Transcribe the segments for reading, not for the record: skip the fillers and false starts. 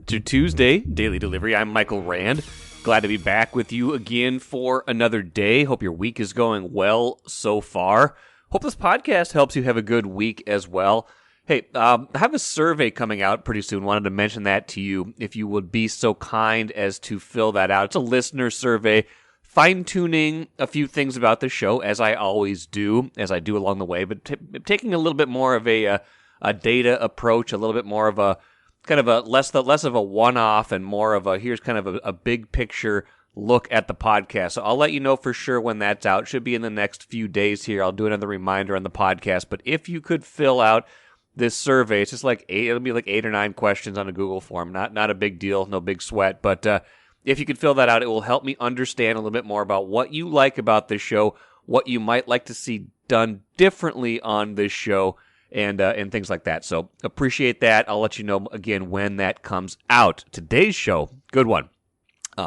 to Tuesday Daily Delivery. I'm Michael Rand. Glad to be back with you again for another day. Hope your week is going well so far. Hope this podcast helps you have a good week as well. Hey, I have a survey coming out pretty soon. Wanted to mention that to you if you would be so kind as to fill that out. It's a listener survey, fine-tuning a few things about the show, as I always do, as I do along the way, but taking a little bit more of a data approach, a little bit more of a kind of a less of a one-off and more of a here's kind of a big picture look at the podcast. So I'll let you know for sure when that's out. Should be in the next few days here. I'll do another reminder on the podcast. But if you could fill out this survey, it's just like it'll be like 8 or 9 questions on a Google form. Not a big deal, no big sweat. But if you could fill that out, it will help me understand a little bit more about what you like about this show, what you might like to see done differently on this show, and things like that. So appreciate that. I'll let you know again when that comes out. Today's show, good one.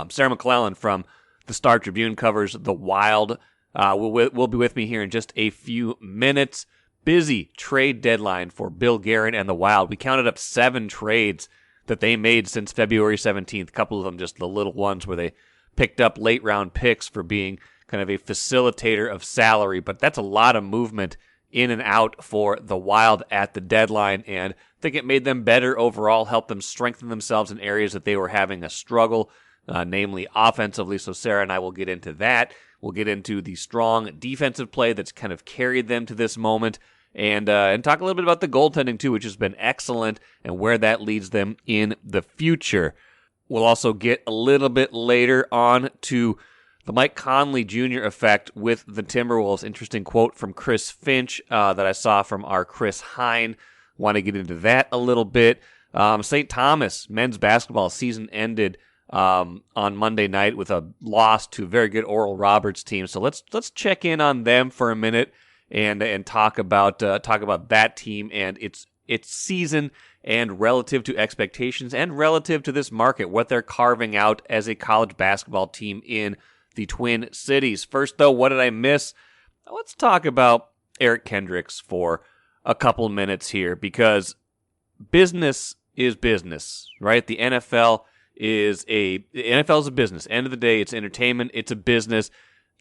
Sarah McLellan from the Star Tribune covers the Wild. Will be with me here in just a few minutes. Busy trade deadline for Bill Guerin and the Wild. We counted up 7 trades that they made since February 17th. A couple of them just the little ones where they picked up late round picks for being kind of a facilitator of salary. But that's a lot of movement in and out for the Wild at the deadline, and I think it made them better overall, helped them strengthen themselves in areas that they were having a struggle, namely offensively. So Sarah and I will get into that. We'll get into the strong defensive play that's kind of carried them to this moment, and talk a little bit about the goaltending too, which has been excellent, and where that leads them in the future. We'll also get a little bit later on to the Mike Conley Jr. effect with the Timberwolves. Interesting quote from Chris Finch that I saw from our Chris Hine. Want to get into that a little bit. St. Thomas men's basketball season ended on Monday night with a loss to a very good Oral Roberts team. So let's check in on them for a minute and talk about that team and its season and relative to expectations and relative to this market, what they're carving out as a college basketball team in the Twin Cities. First, though, what did I miss? Let's talk about Eric Kendricks for a couple minutes here, because business is business, right? The NFL is a business. End of the day, it's entertainment. It's a business.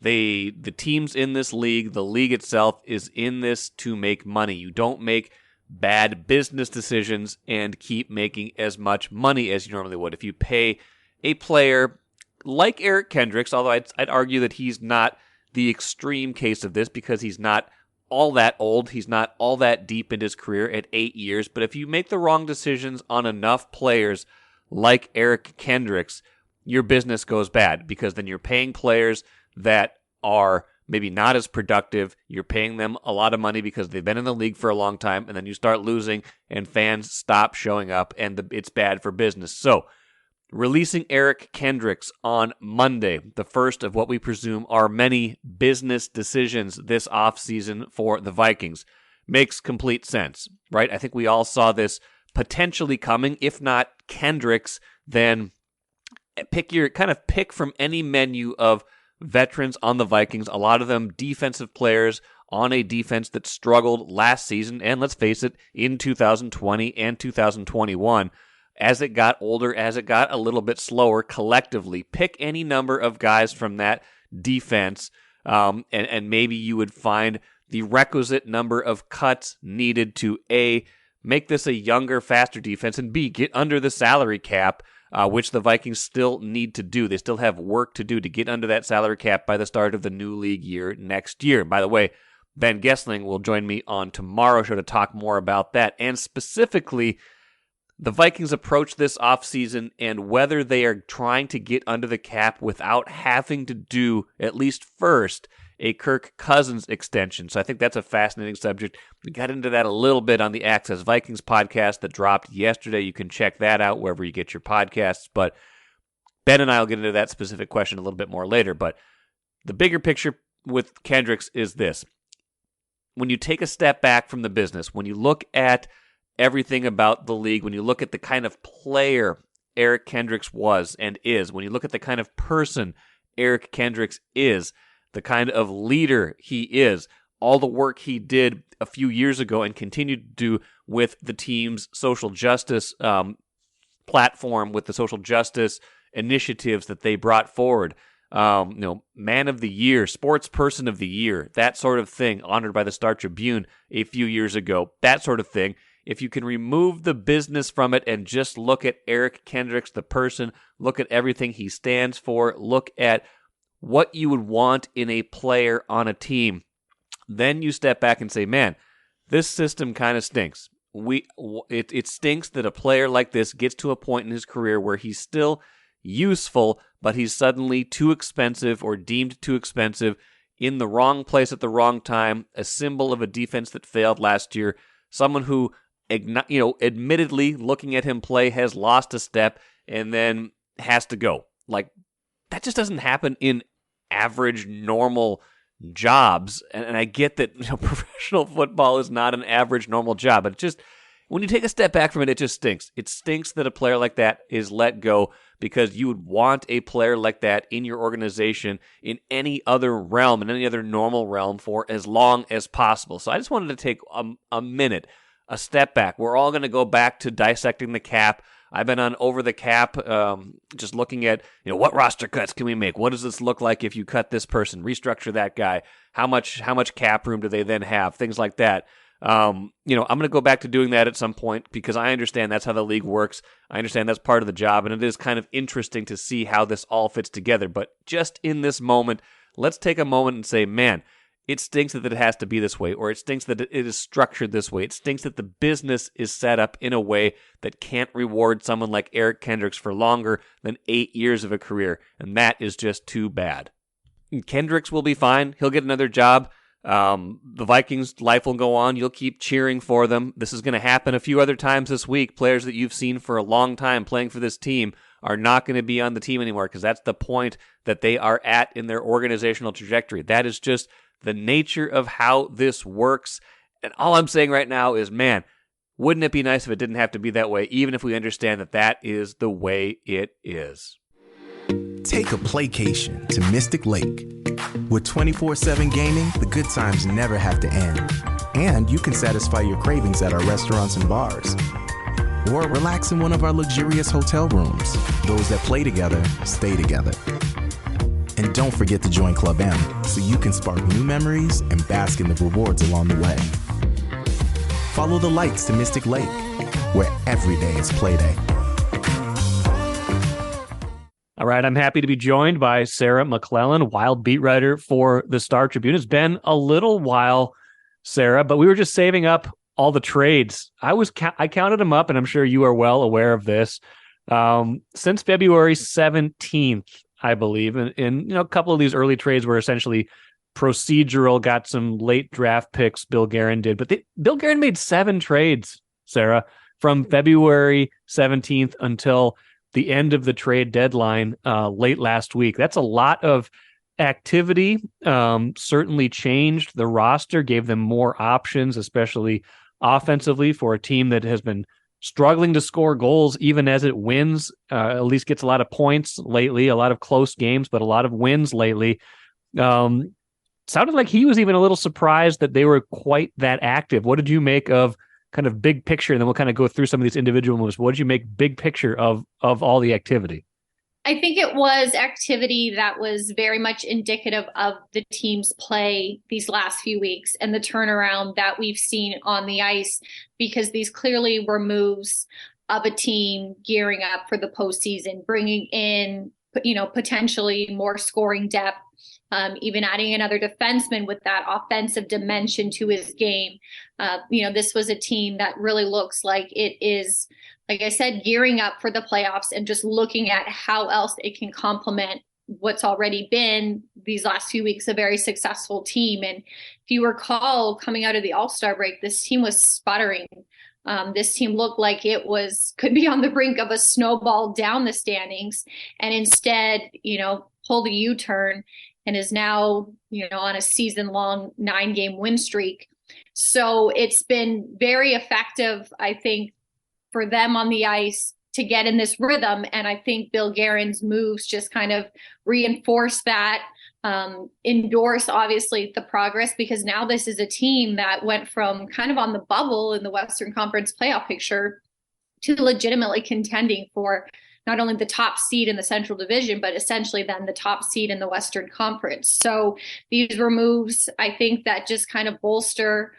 The teams in this league, the league itself, is in this to make money. You don't make bad business decisions and keep making as much money as you normally would. If you pay a player like Eric Kendricks, although I'd argue that he's not the extreme case of this because he's not all that old. He's not all that deep in his career at 8 years. But if you make the wrong decisions on enough players like Eric Kendricks, your business goes bad, because then you're paying players that are maybe not as productive. You're paying them a lot of money because they've been in the league for a long time, and then you start losing and fans stop showing up, and it's bad for business. So releasing Eric Kendricks on Monday, the first of what we presume are many business decisions this offseason for the Vikings, makes complete sense, right? I think we all saw this potentially coming. If not Kendricks, then pick from any menu of veterans on the Vikings, a lot of them defensive players on a defense that struggled last season, and let's face it, in 2020 and 2021. As it got older, as it got a little bit slower collectively, pick any number of guys from that defense, and maybe you would find the requisite number of cuts needed to A, make this a younger, faster defense, and B, get under the salary cap, which the Vikings still need to do. They still have work to do to get under that salary cap by the start of the new league year next year. By the way, Ben Gessling will join me on tomorrow's show to talk more about that, and specifically the Vikings approach this offseason and whether they are trying to get under the cap without having to do, at least first, a Kirk Cousins extension. So I think that's a fascinating subject. We got into that a little bit on the Access Vikings podcast that dropped yesterday. You can check that out wherever you get your podcasts. But Ben and I will get into that specific question a little bit more later. But the bigger picture with Kendricks is this. When you take a step back from the business, when you look at everything about the league, when you look at the kind of player Eric Kendricks was and is, when you look at the kind of person Eric Kendricks is, the kind of leader he is, all the work he did a few years ago and continued to do with the team's social justice platform with the social justice initiatives that they brought forward. Man of the year, sports person of the year, that sort of thing, honored by the Star Tribune a few years ago, that sort of thing. If you can remove the business from it and just look at Eric Kendricks, the person, look at everything he stands for, look at what you would want in a player on a team, then you step back and say, man, this system kind of stinks. It stinks that a player like this gets to a point in his career where he's still useful, but he's suddenly too expensive or deemed too expensive, in the wrong place at the wrong time, a symbol of a defense that failed last year, someone who, admittedly, looking at him play, has lost a step and then has to go. Like, that just doesn't happen in average, normal jobs. And I get that professional football is not an average, normal job, but it just, when you take a step back from it, it just stinks. It stinks that a player like that is let go, because you would want a player like that in your organization in any other realm, in any other normal realm, for as long as possible. So I just wanted to take a minute, a step back. We're all going to go back to dissecting the cap. I've been on Over the Cap, just looking at, what roster cuts can we make? What does this look like if you cut this person, restructure that guy? How much cap room do they then have? Things like that. I'm going to go back to doing that at some point, because I understand that's how the league works. I understand that's part of the job, and it is kind of interesting to see how this all fits together. But just in this moment, let's take a moment and say, man, it stinks that it has to be this way, or it stinks that it is structured this way. It stinks that the business is set up in a way that can't reward someone like Eric Kendricks for longer than 8 years of a career, and that is just too bad. And Kendricks will be fine. He'll get another job. The Vikings' life will go on. You'll keep cheering for them. This is going to happen a few other times this week. Players that you've seen for a long time playing for this team are not going to be on the team anymore, because that's the point that they are at in their organizational trajectory. That is just the nature of how this works. And all I'm saying right now is, man, wouldn't it be nice if it didn't have to be that way, even if we understand that that is the way it is. Take a playcation to Mystic Lake. With 24/7 gaming, the good times never have to end. And you can satisfy your cravings at our restaurants and bars. Or relax in one of our luxurious hotel rooms. Those that play together, stay together. And don't forget to join Club M, so you can spark new memories and bask in the rewards along the way. Follow the lights to Mystic Lake, where every day is play day. All right, I'm happy to be joined by Sarah McLellan, Wild beat writer for the Star Tribune. It's been a little while, Sarah, but we were just saving up all the trades. I counted them up, and I'm sure you are well aware of this. Since February 17th, I believe, and a couple of these early trades were essentially procedural, got some late draft picks, Bill Guerin did. But Bill Guerin made 7 trades, Sarah, from February 17th until the end of the trade deadline late last week. That's a lot of activity. Certainly changed the roster, gave them more options, especially offensively, for a team that has been struggling to score goals even as it wins, at least gets a lot of points lately, a lot of close games, but a lot of wins lately. Sounded like he was even a little surprised that they were quite that active. What did you make of kind of big picture? And then we'll kind of go through some of these individual moves. What did you make big picture of all the activity? I think it was activity that was very much indicative of the team's play these last few weeks and the turnaround that we've seen on the ice, because these clearly were moves of a team gearing up for the postseason, bringing in, potentially more scoring depth, even adding another defenseman with that offensive dimension to his game. This was a team that really looks like it is, like I said, gearing up for the playoffs and just looking at how else it can complement what's already been these last few weeks a very successful team. And if you recall, coming out of the All-Star break, this team was sputtering. This team looked like could be on the brink of a snowball down the standings, and instead, pulled a U-turn and is now, on a season-long 9-game win streak. So it's been very effective, I think, for them on the ice to get in this rhythm. And I think Bill Guerin's moves just kind of reinforce that, endorse, obviously, the progress, because now this is a team that went from kind of on the bubble in the Western Conference playoff picture to legitimately contending for not only the top seed in the Central Division, but essentially then the top seed in the Western Conference. So these were moves, I think, that just kind of bolster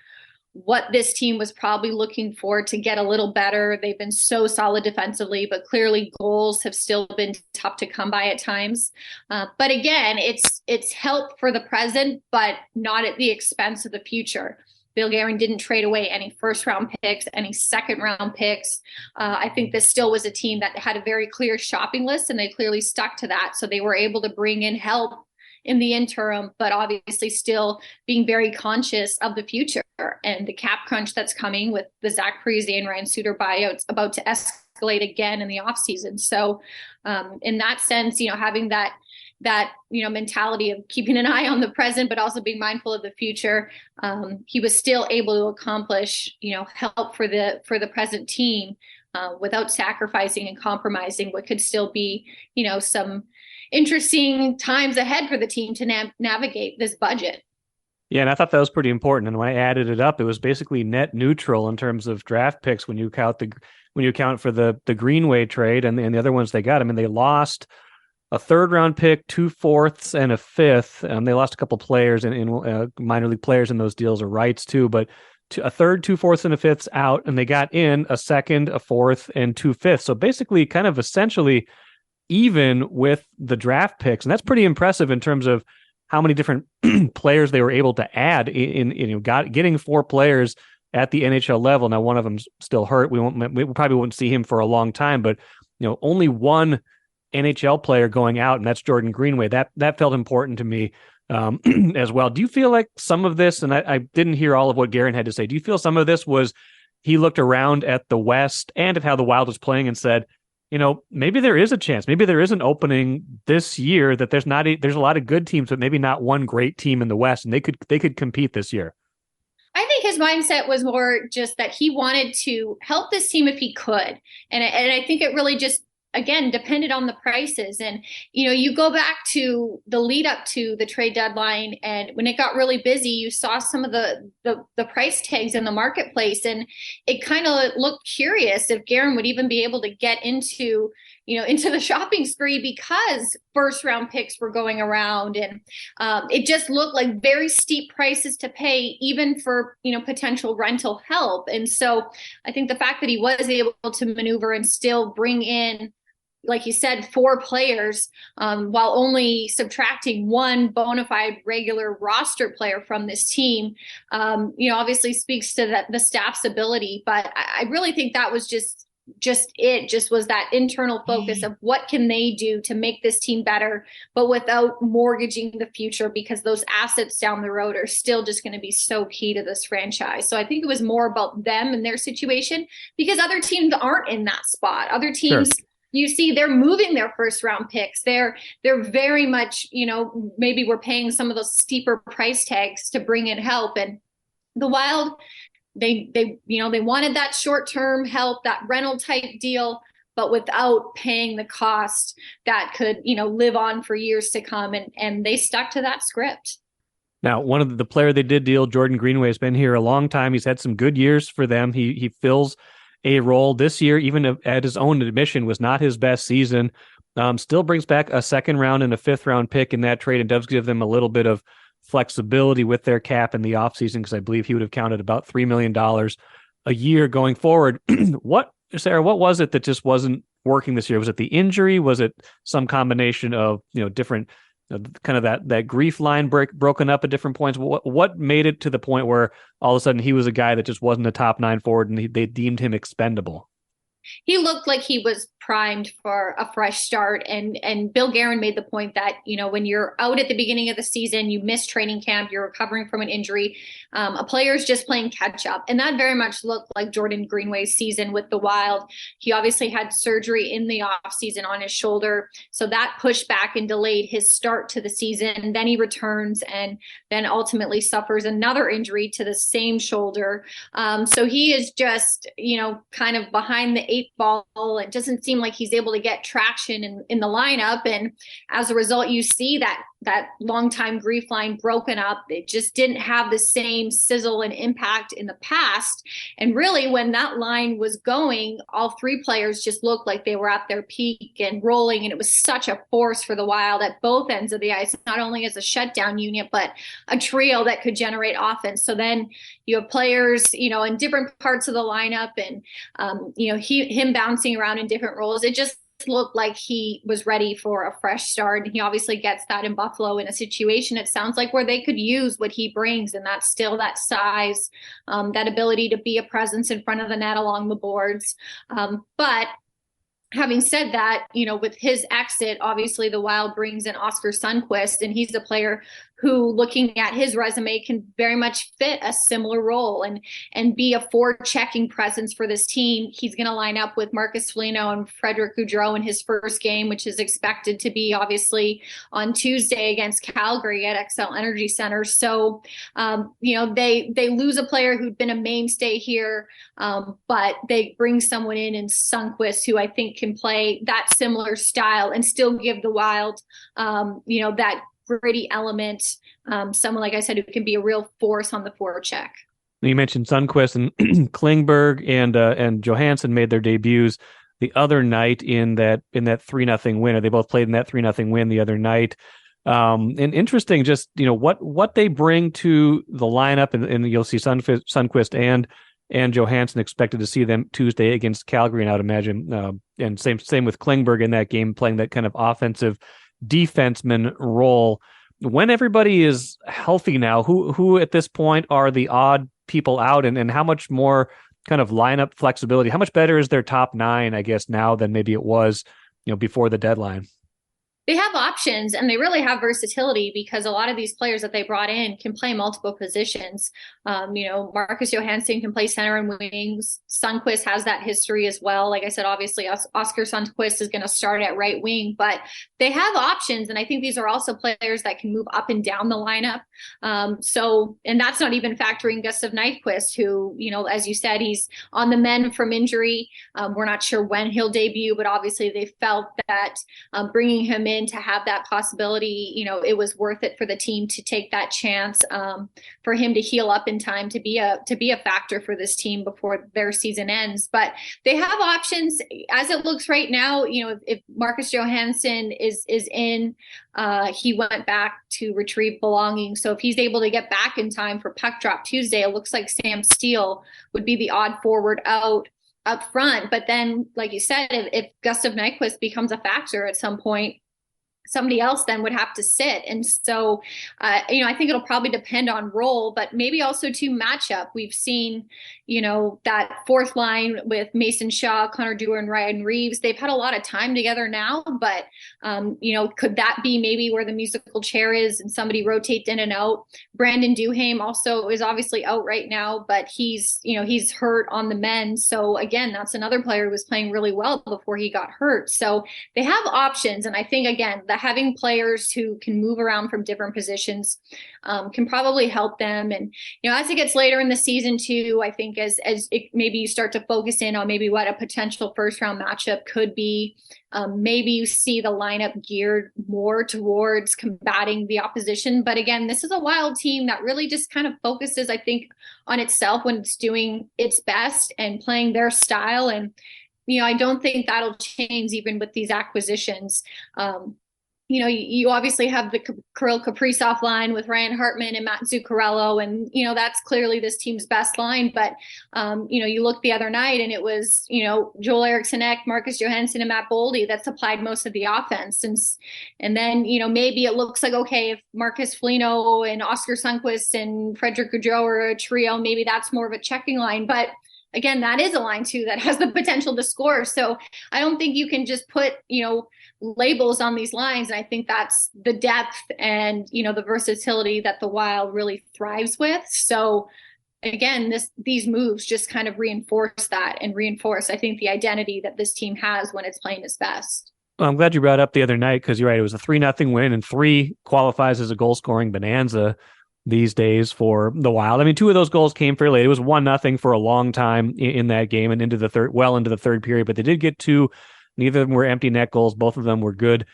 what this team was probably looking for to get a little better. They've been so solid defensively, but clearly goals have still been tough to come by at times. But again, it's help for the present, but not at the expense of the future. Bill Guerin didn't trade away any first-round picks, any second-round picks. I think this still was a team that had a very clear shopping list, and they clearly stuck to that. So they were able to bring in help in the interim, but obviously still being very conscious of the future and the cap crunch that's coming with the Zach Parise and Ryan Suter buyouts about to escalate again in the offseason. So in that sense, having that mentality of keeping an eye on the present, but also being mindful of the future, he was still able to accomplish, help for the present team without sacrificing and compromising what could still be, some interesting times ahead for the team to navigate this budget. Yeah, and I thought that was pretty important. And when I added it up, it was basically net neutral in terms of draft picks when you account for the Greenway trade and the other ones they got. I mean, they lost a third-round pick, 2 fourths, and a fifth. They lost a couple players in minor league players in those deals, or rights too, but a third, 2 fourths, and a fifth out, and they got in a second, a fourth, and 2 fifths. So basically, kind of essentially even with the draft picks, and that's pretty impressive in terms of how many different players they were able to add getting 4 players at the NHL level. Now, one of them's still hurt. We probably won't see him for a long time, but only one NHL player going out, and that's Jordan Greenway. That felt important to me as well. Do you feel like some of this, and I didn't hear all of what Guerin had to say, do you feel some of this was he looked around at the West and at how the Wild was playing and said, maybe there is a chance, maybe there is an opening this year that there's a lot of good teams, but maybe not one great team in the West, and they could compete this year? I think his mindset was more just that he wanted to help this team if he could. And I think it really just, again, depended on the prices. And, you go back to the lead up to the trade deadline, and when it got really busy, you saw some of the price tags in the marketplace, and it kind of looked curious if Guerin would even be able to get into the shopping spree because first round picks were going around, and it just looked like very steep prices to pay even for, potential rental help. And so I think the fact that he was able to maneuver and still bring in, like you said, 4 players, while only subtracting 1 bona fide regular roster player from this team, obviously speaks to the staff's ability. But I really think that was just was that internal focus of what can they do to make this team better, but without mortgaging the future, because those assets down the road are still just going to be so key to this franchise. So I think it was more about them and their situation, because other teams aren't in that spot. Other teams, sure, you see they're moving their first round picks. They're very much, maybe we're paying some of those steeper price tags to bring in help. And the Wild, they wanted that short-term help, that rental type deal, but without paying the cost that could, live on for years to come. And they stuck to that script. Now, one of the player they did deal, Jordan Greenway, has been here a long time. He's had some good years for them. He fills a role this year, even at his own admission, was not his best season. Still brings back a second round and a 5th round pick in that trade, and does give them a little bit of flexibility with their cap in the offseason, because I believe he would have counted about $3 million a year going forward. Sarah, what was it that just wasn't working this year? Was it the injury? Was it some combination of different kind of that grief line broken up at different points? What made it to the point where all of a sudden he was a guy that just wasn't a top 9 forward and they deemed him expendable? He looked like he was primed for a fresh start. And Bill Guerin made the point that, when you're out at the beginning of the season, you miss training camp, you're recovering from an injury, a player's just playing catch up. And that very much looked like Jordan Greenway's season with the Wild. He obviously had surgery in the offseason on his shoulder. So that pushed back and delayed his start to the season. Then he returns and then ultimately suffers another injury to the same shoulder. So he is just, kind of behind the 8 ball. It doesn't seem like he's able to get traction in the lineup. And as a result, you see that that longtime grief line broken up. It just didn't have the same sizzle and impact in the past. And really, when that line was going, all three players just looked like they were at their peak and rolling. And it was such a force for the Wild at both ends of the ice, not only as a shutdown unit, but a trio that could generate offense. So then you have players, in different parts of the lineup and, him bouncing around in different roles. It just looked like he was ready for a fresh start. And he obviously gets that in Buffalo in a situation, it sounds like, where they could use what he brings. And that's still that size, that ability to be a presence in front of the net along the boards. But having said that, with his exit, obviously the Wild brings in Oscar Sundqvist, and he's a player who, looking at his resume, can very much fit a similar role and be a forward-checking presence for this team. He's going to line up with Marcus Foligno and Frederic Gaudreau in his first game, which is expected to be obviously on Tuesday against Calgary at XL Energy Center. So, they lose a player who'd been a mainstay here, but they bring someone in Sundqvist, who I think can play that similar style and still give the Wild, that gritty element, someone, like I said, who can be a real force on the forecheck. You mentioned Sundqvist and Klingberg and Johansson made their debuts the other night in that 3-0 win. Or they both played in that 3-0 win the other night. And interesting, just what they bring to the lineup, and you'll see Sundqvist and Johansson expected to see them Tuesday against Calgary, and I would imagine, and same with Klingberg in that game, playing that kind of offensive defenseman role. When everybody is healthy now, who at this point are the odd people out, and how much more kind of lineup flexibility, how much better is their top nine, I guess, now than maybe it was, before the deadline? They have options, and they really have versatility, because a lot of these players that they brought in can play multiple positions. Marcus Johansson can play center and wings. Sundqvist has that history as well. Like I said, obviously Oscar Sundqvist is going to start at right wing, but they have options. And I think these are also players that can move up and down the lineup. And that's not even factoring Gustav Nyquist, who, as you said, he's on the mend from injury. We're not sure when he'll debut, but obviously they felt that bringing him in to have that possibility, it was worth it for the team to take that chance, for him to heal up in time to be a factor for this team before their season ends. But they have options as it looks right now. If Marcus Johansson is in, he went back to retrieve belongings. So if he's able to get back in time for puck drop Tuesday, it looks like Sam Steele would be the odd forward out up front. But then, like you said, if Gustav Nyquist becomes a factor at some point, somebody else then would have to sit. And so, I think it'll probably depend on role, but maybe also to matchup. We've seen, that fourth line with Mason Shaw, Connor Dewar, and Ryan Reeves. They've had a lot of time together now, but, could that be maybe where the musical chair is and somebody rotates in and out? Brandon Duhaime also is obviously out right now, but he's hurt on the mend. So again, that's another player who was playing really well before he got hurt. So they have options. And I think, again, having players who can move around from different positions can probably help them. And, as it gets later in the season too, I think as maybe you start to focus in on maybe what a potential first round matchup could be, maybe you see the lineup geared more towards combating the opposition. But again, this is a Wild team that really just kind of focuses, I think, on itself when it's doing its best and playing their style. And, I don't think that'll change even with these acquisitions. You obviously have the Kirill Kaprizov line with Ryan Hartman and Matt Zuccarello, and, that's clearly this team's best line. But, you look the other night and it was, Joel Eriksson Ek, Marcus Johansson, and Matt Boldy that supplied most of the offense. And then, maybe it looks like, okay, if Marcus Foligno and Oscar Sundqvist and Frederic Gaudreau are a trio, maybe that's more of a checking line. But again, that is a line too that has the potential to score. So I don't think you can just put, labels on these lines. And I think that's the depth and, the versatility that the Wild really thrives with. So again, these moves just kind of reinforce that and reinforce, I think, the identity that this team has when it's playing its best. Well, I'm glad you brought up the other night, because you're right. It was a 3-0 win, and 3 qualifies as a goal scoring bonanza these days for the Wild. I mean, 2 of those goals came fairly late. It was 1-0 for a long time in that game and into the third period, but they did get 2. Neither of them were empty net goals. Both of them were good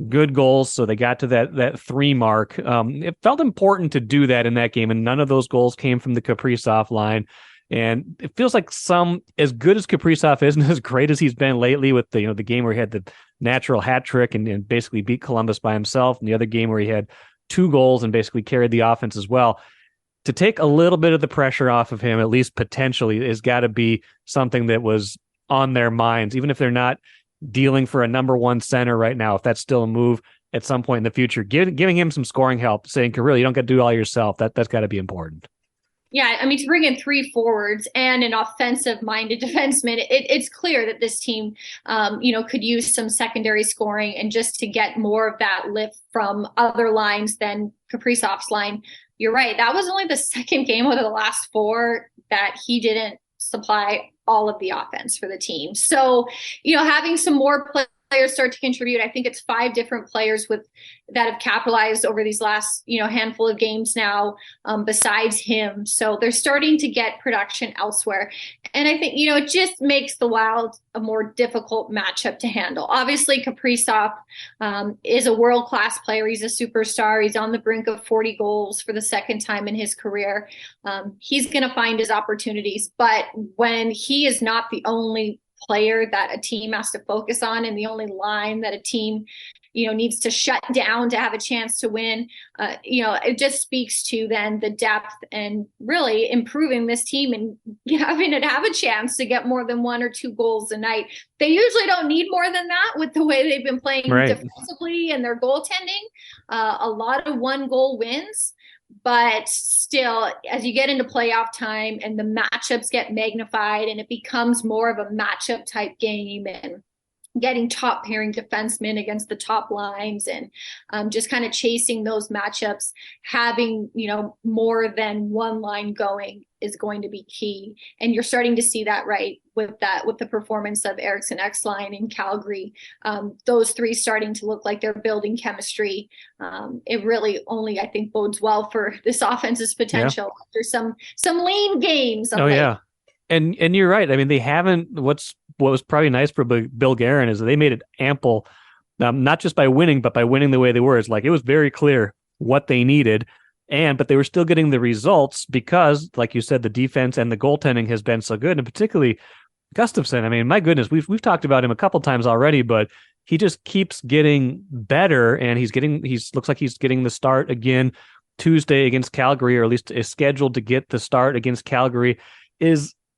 good goals. So they got to that 3 mark. It felt important to do that in that game, and none of those goals came from the Kaprizov line. And it feels like as good as Kaprizov is and as great as he's been lately with the game where he had the natural hat trick and basically beat Columbus by himself, and the other game where he had 2 goals and basically carried the offense as well. To take a little bit of the pressure off of him, at least potentially, has got to be something that was on their minds, even if they're not dealing for a number 1 center right now. If that's still a move at some point in the future, giving him some scoring help, saying, "Really, you don't get to do it all yourself." That's got to be important. Yeah, I mean, to bring in 3 forwards and an offensive-minded defenseman, it's clear that this team, could use some secondary scoring and just to get more of that lift from other lines than Kaprizov's line. You're right. That was only the second game out of the last 4 that he didn't supply all of the offense for the team. So, having some more players start to contribute. I think it's 5 different players that have capitalized over these last, handful of games now, besides him. So they're starting to get production elsewhere. And I think, it just makes the Wild a more difficult matchup to handle. Obviously, Kaprizov is a world-class player. He's a superstar. He's on the brink of 40 goals for the second time in his career. He's going to find his opportunities. But when he is not the only player that a team has to focus on and the only line that a team needs to shut down to have a chance to win, it just speaks to then the depth and really improving this team and having it have a chance to get more than 1 or 2 goals a night. They usually don't need more than that with the way they've been playing defensively and their goaltending. A lot of 1-goal wins. But still, as you get into playoff time and the matchups get magnified and it becomes more of a matchup type game and getting top pairing defensemen against the top lines and just kind of chasing those matchups, having, more than 1 line going is going to be key. And you're starting to see that with the performance of Eric's X line in Calgary. Those 3 starting to look like they're building chemistry. It really only, I think, bodes well for this offense's potential after some lean games. Yeah. And you're right. I mean, they haven't. What was probably nice for Bill Guerin is that they made it ample, not just by winning, but by winning the way they were. It's like it was very clear what they needed, but they were still getting the results because, like you said, the defense and the goaltending has been so good, and particularly Gustafsson. I mean, my goodness, we've talked about him a couple times already, but he just keeps getting better, and looks like he's getting the start again Tuesday against Calgary, or at least is scheduled to get the start against Calgary.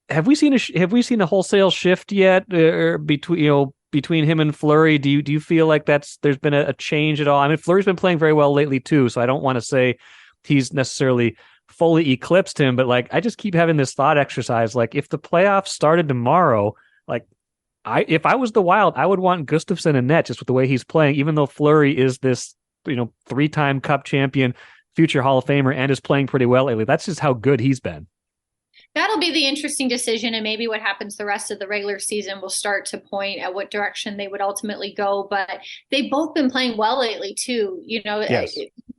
Have we seen a wholesale shift yet between him and Fleury? Do you feel like there's been a change at all? I mean, Fleury's been playing very well lately too, so I don't want to say he's necessarily fully eclipsed him, but I just keep having this thought exercise. Like, if the playoffs started tomorrow, if I was the Wild, I would want Gustafsson in net just with the way he's playing, even though Fleury is this 3-time Cup champion, future Hall of Famer, and is playing pretty well lately. That's just how good he's been. That'll be the interesting decision, and maybe what happens the rest of the regular season will start to point at what direction they would ultimately go. But they've both been playing well lately too. Yes.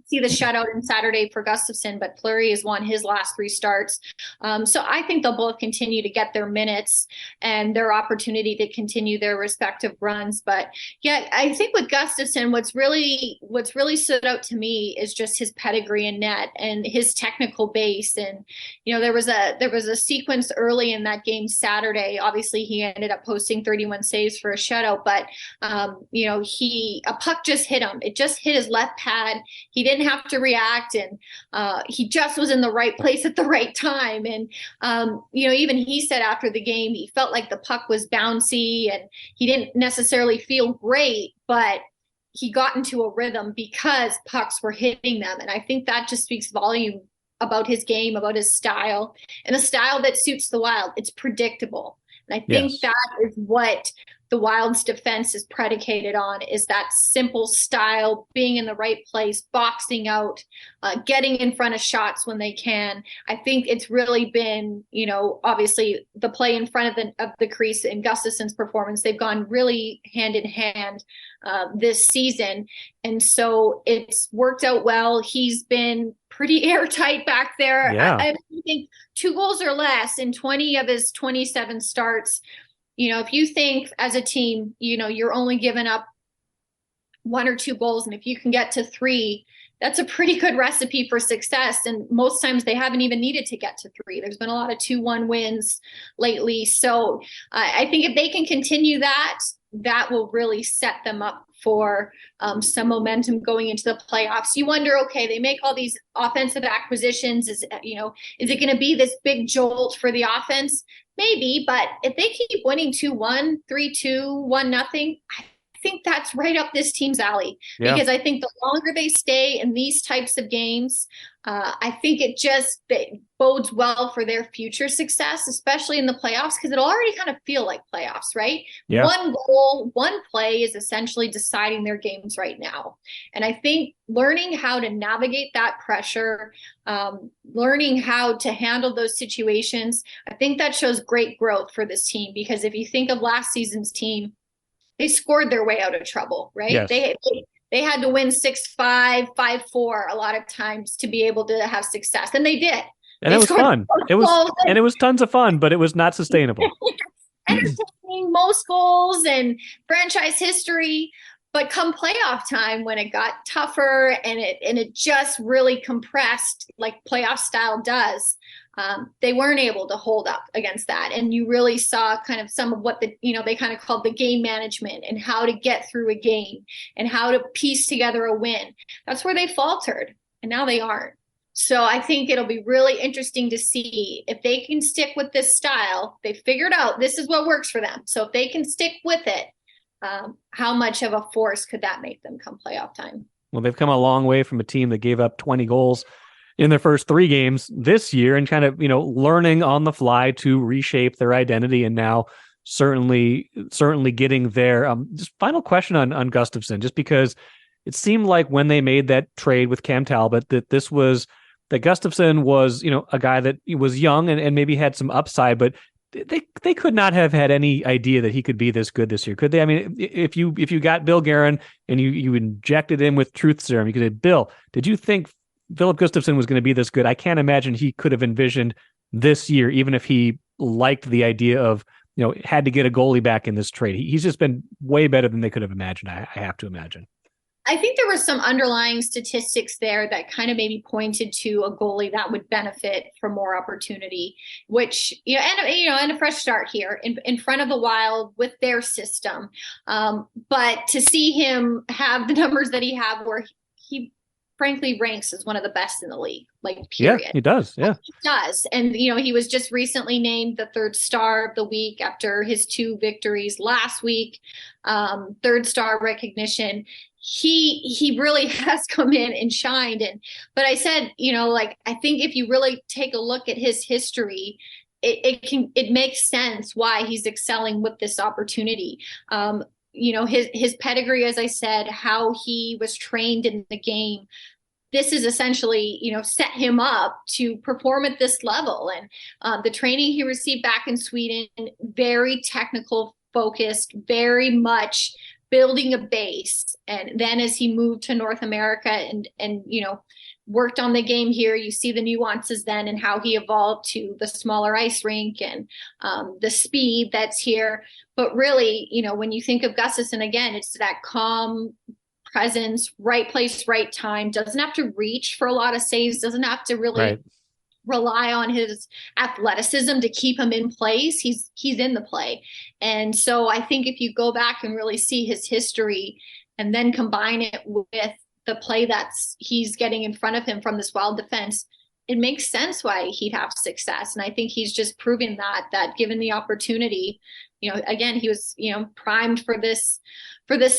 See the shutout on Saturday for Gustafsson, but Fleury has won his last 3 starts. So I think they'll both continue to get their minutes and their opportunity to continue their respective runs. But yeah, I think with Gustafsson, what's really stood out to me is just his pedigree in net and his technical base. And there was a sequence early in that game Saturday. Obviously, he ended up posting 31 saves for a shutout, but a puck just hit him. It just hit his left pad. He didn't have to react, and he just was in the right place at the right time. And even he said after the game he felt like the puck was bouncy and he didn't necessarily feel great, but he got into a rhythm because pucks were hitting them. And I think that just speaks volume about his game, about his style, and a style that suits the Wild. It's predictable. And I think that is what the Wild's defense is predicated on, is that simple style, being in the right place, boxing out, getting in front of shots when they can. I think it's really been, obviously the play in front of the crease in Gustafsson's performance. They've gone really hand in hand this season. And so it's worked out well. He's been pretty airtight back there. Yeah. I think 2 goals or less in 20 of his 27 starts. If you think as a team, you're only giving up 1 or 2 goals. And if you can get to 3, that's a pretty good recipe for success. And most times they haven't even needed to get to 3. There's been a lot of 2-1 wins lately. So I think if they can continue that, that will really set them up for some momentum going into the playoffs. You wonder, okay, they make all these offensive acquisitions. Is it going to be this big jolt for the offense? Maybe, but if they keep winning 2-1, 3-2, 1-0, I think that's right up this team's alley. Yeah. Because I think the longer they stay in these types of games, I think it bodes well for their future success, especially in the playoffs, because it'll already kind of feel like playoffs, right? Yeah. 1 goal, 1 play is essentially deciding their games right now. And I think learning how to navigate that pressure, learning how to handle those situations, I think that shows great growth for this team. Because if you think of last season's team, they scored their way out of trouble, right? Yes. They had to win 6-5, 5-4 a lot of times to be able to have success, and they did. And it was fun. It was tons of fun, but it was not sustainable. Entertaining, most goals and franchise history. But come playoff time, when it got tougher and it just really compressed like playoff style does, they weren't able to hold up against that. And you really saw kind of some of what they kind of called the game management and how to get through a game and how to piece together a win. That's where they faltered, and now they aren't. So I think it'll be really interesting to see if they can stick with this style. They figured out this is what works for them. So if they can stick with it, how much of a force could that make them come playoff time? Well, they've come a long way from a team that gave up 20 goals in their first 3 games this year, and kind of, learning on the fly to reshape their identity. And now certainly getting there. Just final question on Gustafsson, just because it seemed like when they made that trade with Cam Talbot, that Gustafsson was, a guy that was young and maybe had some upside, but they could not have had any idea that he could be this good this year, could they? I mean, if you got Bill Guerin and you injected him with truth serum, you could say, Bill, did you think Philip Gustafsson was going to be this good? I can't imagine he could have envisioned this year, even if he liked the idea of, had to get a goalie back in this trade. He's just been way better than they could have imagined, I have to imagine. I think there were some underlying statistics there that kind of maybe pointed to a goalie that would benefit from more opportunity, which, and a fresh start here in front of the Wild with their system. But to see him have the numbers that he have, where he frankly ranks as one of the best in the league, like period. Yeah, he does. Yeah, he does. And, he was just recently named the 3rd star of the week after his 2 victories last week. 3rd star recognition. He really has come in and shined. But I said, I think if you really take a look at his history, it makes sense why he's excelling with this opportunity. His pedigree, as I said, how he was trained in the game. This is essentially, set him up to perform at this level. And the training he received back in Sweden, very technical focused, very much building a base. And then as he moved to North America and worked on the game here, you see the nuances then and how he evolved to the smaller ice rink and the speed that's here. But really, when you think of Gustafsson, again, it's that calm presence, right place, right time, doesn't have to reach for a lot of saves, doesn't have to really rely on his athleticism to keep him in place. He's in the play. And so I think if you go back and really see his history and then combine it with the play he's getting in front of him from this Wild defense, it makes sense why he'd have success. And I think he's just proven that given the opportunity, again, he was, primed for this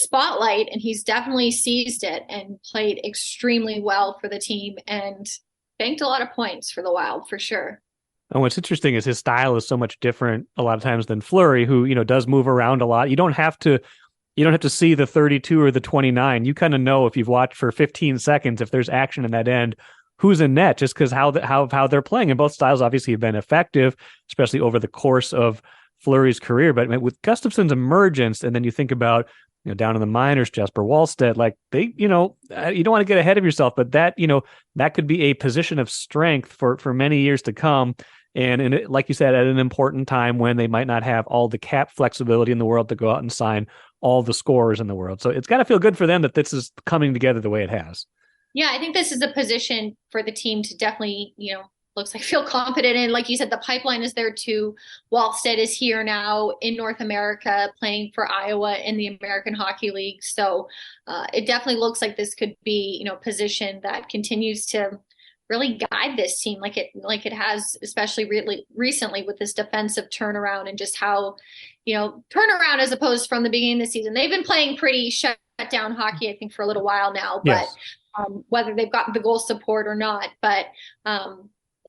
spotlight, and he's definitely seized it and played extremely well for the team and banked a lot of points for the Wild, for sure. And what's interesting is his style is so much different a lot of times than Fleury, who, does move around a lot. You don't have to see the 32 or the 29. You kind of know, if you've watched for 15 seconds, if there's action in that end, who's in net, just because how they're playing. And both styles obviously have been effective, especially over the course of Fleury's career. But with Gustafsson's emergence, and then you think about, down in the minors, Jesper Wallstedt, like they, you don't want to get ahead of yourself, but that could be a position of strength for many years to come. And like you said, at an important time when they might not have all the cap flexibility in the world to go out and sign all the scorers in the world. So it's got to feel good for them that this is coming together the way it has. Yeah, I think this is a position for the team to definitely, looks like feel confident in. Like you said, the pipeline is there too. Wallstead is here now in North America playing for Iowa in the American Hockey League. So it definitely looks like this could be, a position that continues to really guide this team like it has, especially really recently with this defensive turnaround and just how, turnaround as opposed from the beginning of the season. They've been playing pretty shut down hockey, I think, for a little while now, but Yes. Whether they've gotten the goal support or not, but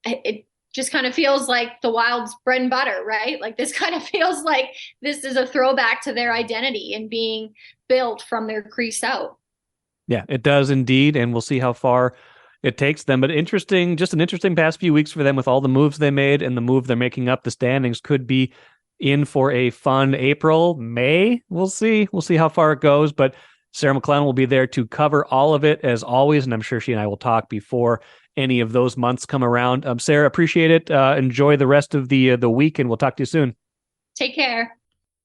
it just kind of feels like the Wild's bread and butter, right? Like this kind of feels like this is a throwback to their identity and being built from their crease out. Yeah, it does indeed. And we'll see how far it takes them. But just an interesting past few weeks for them with all the moves they made, and the move they're making up the standings could be in for a fun April, May. We'll see. We'll see how far it goes. But Sarah McLellan will be there to cover all of it as always. And I'm sure she and I will talk before any of those months come around. Sarah, appreciate it. Enjoy the rest of the week, and we'll talk to you soon. Take care.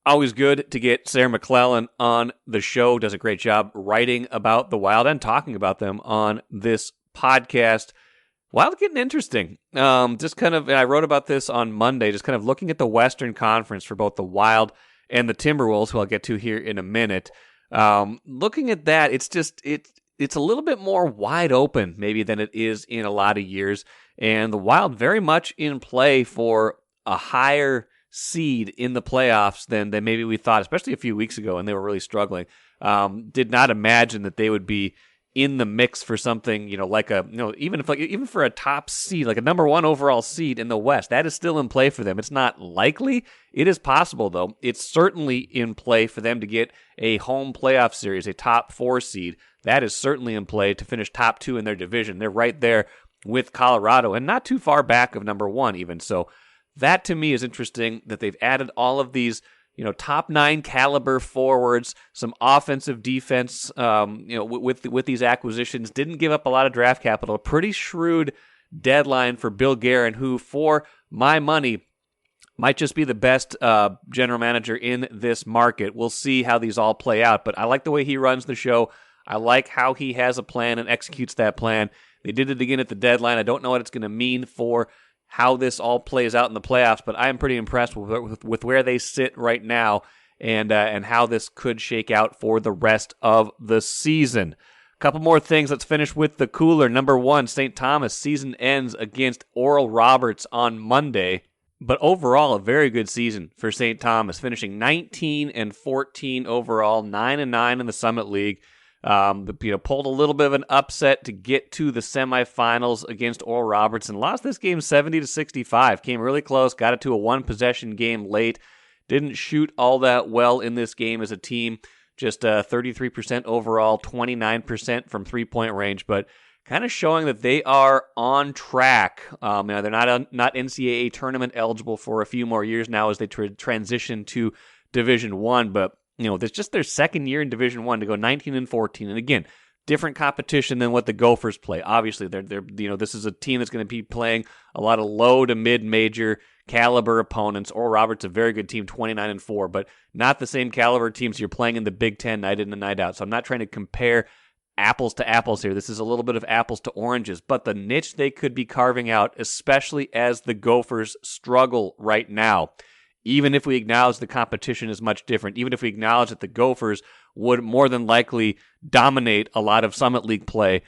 Always good to get Sarah McLellan on the show. Does a great job writing about the Wild and talking about them on this podcast. Wild getting interesting. Just kind of, and I wrote about this on Monday, just kind of looking at the Western Conference for both the Wild and the Timberwolves, who I'll get to here in a minute. Looking at that, it's a little bit more wide open maybe than it is in a lot of years. And the Wild very much in play for a higher seed in the playoffs than maybe we thought, especially a few weeks ago, and they were really struggling. Did not imagine that they would be in the mix for something, even for a top seed, like a number one overall seed in the West. That is still in play for them. It's not likely. It is possible, though. It's certainly in play for them to get a home playoff series, a top 4 seed. That is certainly in play to finish top 2 in their division. They're right there with Colorado and not too far back of number 1 even. So that to me is interesting that they've added all of these top 9 caliber forwards, some offensive defense, with these acquisitions. Didn't give up a lot of draft capital. A pretty shrewd deadline for Bill Guerin, who, for my money, might just be the best general manager in this market. We'll see how these all play out, but I like the way he runs the show. I like how he has a plan and executes that plan. They did it again at the deadline. I don't know what it's going to mean for how this all plays out in the playoffs, but I am pretty impressed with where they sit right now and how this could shake out for the rest of the season. A couple more things. Let's finish with the cooler. Number 1, St. Thomas season ends against Oral Roberts on Monday, but overall a very good season for St. Thomas, finishing 19-14 overall, 9-9 in the Summit League. Pulled a little bit of an upset to get to the semifinals against Oral Roberts and lost this game 70-65. Came really close, got it to a 1-possession game late. Didn't shoot all that well in this game as a team. Just 33% overall, 29% from three-point range, but kind of showing that they are on track. They're not NCAA tournament eligible for a few more years now as they transition to Division I, but there's just their second year in Division I to go 19-14, and again, different competition than what the Gophers play. Obviously, they're this is a team that's going to be playing a lot of low to mid-major caliber opponents. Oral Roberts, a very good team, 29-4, but not the same caliber teams you're playing in the Big Ten night in and night out. So I'm not trying to compare apples to apples here. This is a little bit of apples to oranges, but the niche they could be carving out, especially as the Gophers struggle right now. Even if we acknowledge the competition is much different, even if we acknowledge that the Gophers would more than likely dominate a lot of Summit League play,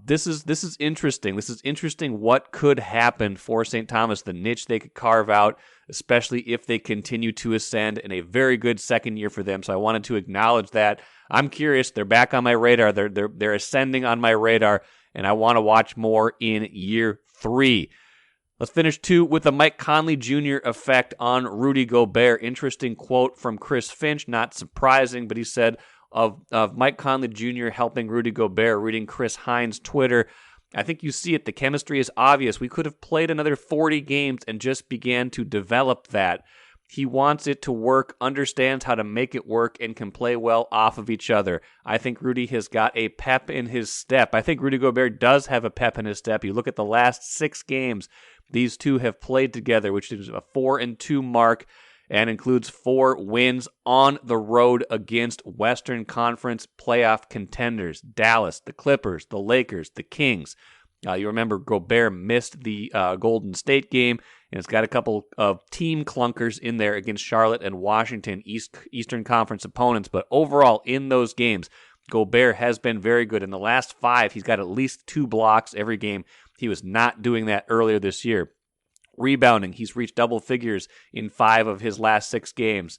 this is interesting. This is interesting what could happen for St. Thomas, the niche they could carve out, especially if they continue to ascend, in a very good second year for them. So I wanted to acknowledge that. I'm curious. They're back on my radar. They're ascending on my radar, and I want to watch more in year 3. Let's finish, too, with the Mike Conley Jr. effect on Rudy Gobert. Interesting quote from Chris Finch, not surprising, but he said of Mike Conley Jr. helping Rudy Gobert, reading Chris Hines' Twitter, I think you see it. The chemistry is obvious. We could have played another 40 games and just began to develop that. He wants it to work, understands how to make it work, and can play well off of each other. I think Rudy has got a pep in his step. I think Rudy Gobert does have a pep in his step. You look at the last 6 games, these two have played together, which is a 4-2 mark. and includes 4 wins on the road against Western Conference playoff contenders: Dallas, the Clippers, the Lakers, the Kings. You remember Gobert missed the Golden State game, and it's got a couple of team clunkers in there against Charlotte and Washington, Eastern Conference opponents. But overall, in those games, Gobert has been very good. In the last 5, he's got at least 2 blocks every game. He was not doing that earlier this year. Rebounding, he's reached double figures in 5 of his last 6 games.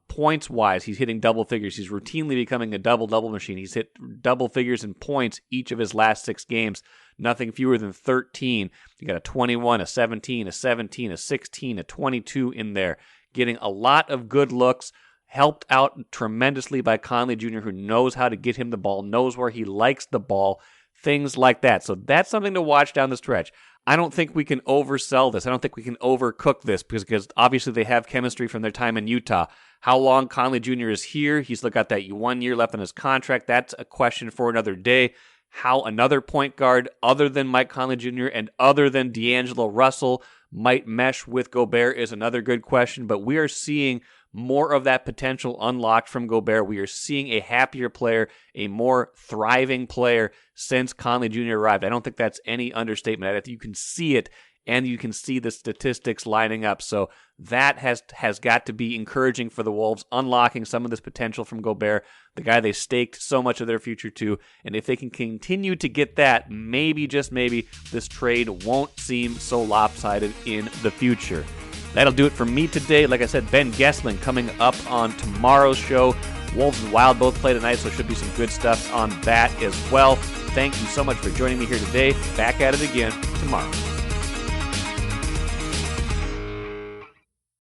Points-wise, he's hitting double figures. He's routinely becoming a double-double machine. He's hit double figures in points each of his last 6 games. Nothing fewer than 13. You got a 21, a 17, a 17, a 16, a 22 in there. Getting a lot of good looks. Helped out tremendously by Conley Jr., who knows how to get him the ball, knows where he likes the ball, things like that. So that's something to watch down the stretch. I don't think we can oversell this. I don't think we can overcook this because obviously they have chemistry from their time in Utah. How long Conley Jr. is here, he's got that 1 year left on his contract. That's a question for another day. How another point guard other than Mike Conley Jr. and other than D'Angelo Russell might mesh with Gobert is another good question, but we are seeing more of that potential unlocked from Gobert. We are seeing a happier player, a more thriving player since Conley Jr. arrived. I don't think that's any understatement. I think you can see it, and you can see the statistics lining up. So that has got to be encouraging for the Wolves, unlocking some of this potential from Gobert, the guy they staked so much of their future to. And if they can continue to get that, maybe, just maybe, this trade won't seem so lopsided in the future. That'll do it for me today. Like I said, Ben Gessling coming up on tomorrow's show. Wolves and Wild both play tonight, so should be some good stuff on that as well. Thank you so much for joining me here today. Back at it again tomorrow.